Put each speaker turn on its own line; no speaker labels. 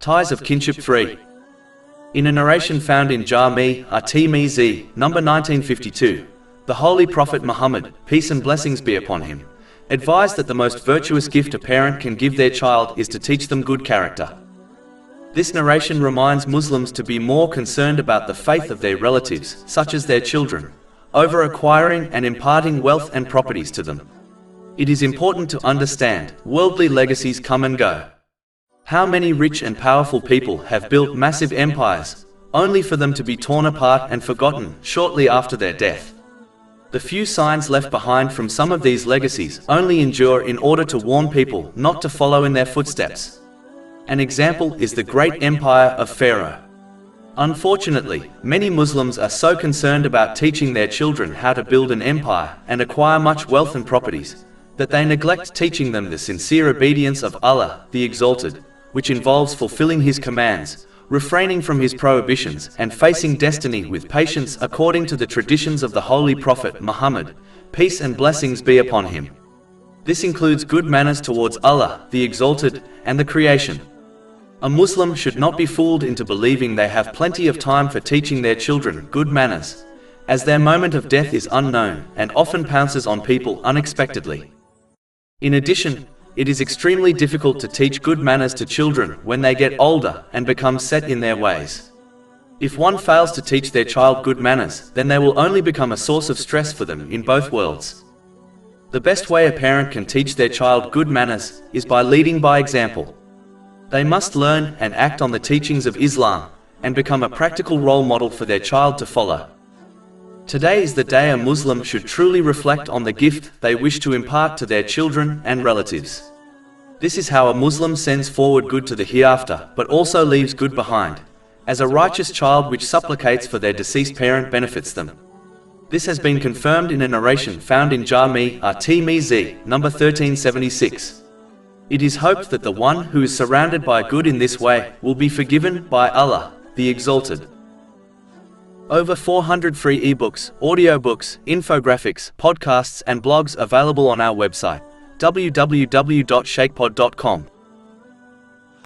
Ties of Kinship 3. In a narration found in Jami' at-Tirmidhi, number 1952, the Holy Prophet Muhammad, peace and blessings be upon him, advised that the most virtuous gift a parent can give their child is to teach them good character. This narration reminds Muslims to be more concerned about the faith of their relatives, such as their children, over acquiring and imparting wealth and properties to them. It is important to understand, worldly legacies come and go. How many rich and powerful people have built massive empires, only for them to be torn apart and forgotten shortly after their death? The few signs left behind from some of these legacies only endure in order to warn people not to follow in their footsteps. An example is the great empire of Pharaoh. Unfortunately, many Muslims are so concerned about teaching their children how to build an empire and acquire much wealth and properties, that they neglect teaching them the sincere obedience of Allah, the Exalted, which involves fulfilling His commands, refraining from His prohibitions, and facing destiny with patience according to the traditions of the Holy Prophet Muhammad, peace and blessings be upon him. This includes good manners towards Allah, the Exalted, and the creation. A Muslim should not be fooled into believing they have plenty of time for teaching their children good manners, as their moment of death is unknown and often pounces on people unexpectedly. In addition, it is extremely difficult to teach good manners to children when they get older and become set in their ways. If one fails to teach their child good manners, then they will only become a source of stress for them in both worlds. The best way a parent can teach their child good manners is by leading by example. They must learn and act on the teachings of Islam and become a practical role model for their child to follow. Today is the day a Muslim should truly reflect on the gift they wish to impart to their children and relatives. This is how a Muslim sends forward good to the hereafter, but also leaves good behind, as a righteous child which supplicates for their deceased parent benefits them. This has been confirmed in a narration found in Jami' at-Tirmidhi, number 1376. It is hoped that the one who is surrounded by good in this way will be forgiven by Allah, the Exalted. Over 400 free ebooks, audiobooks, infographics, podcasts and blogs available on our website, www.shakepod.com.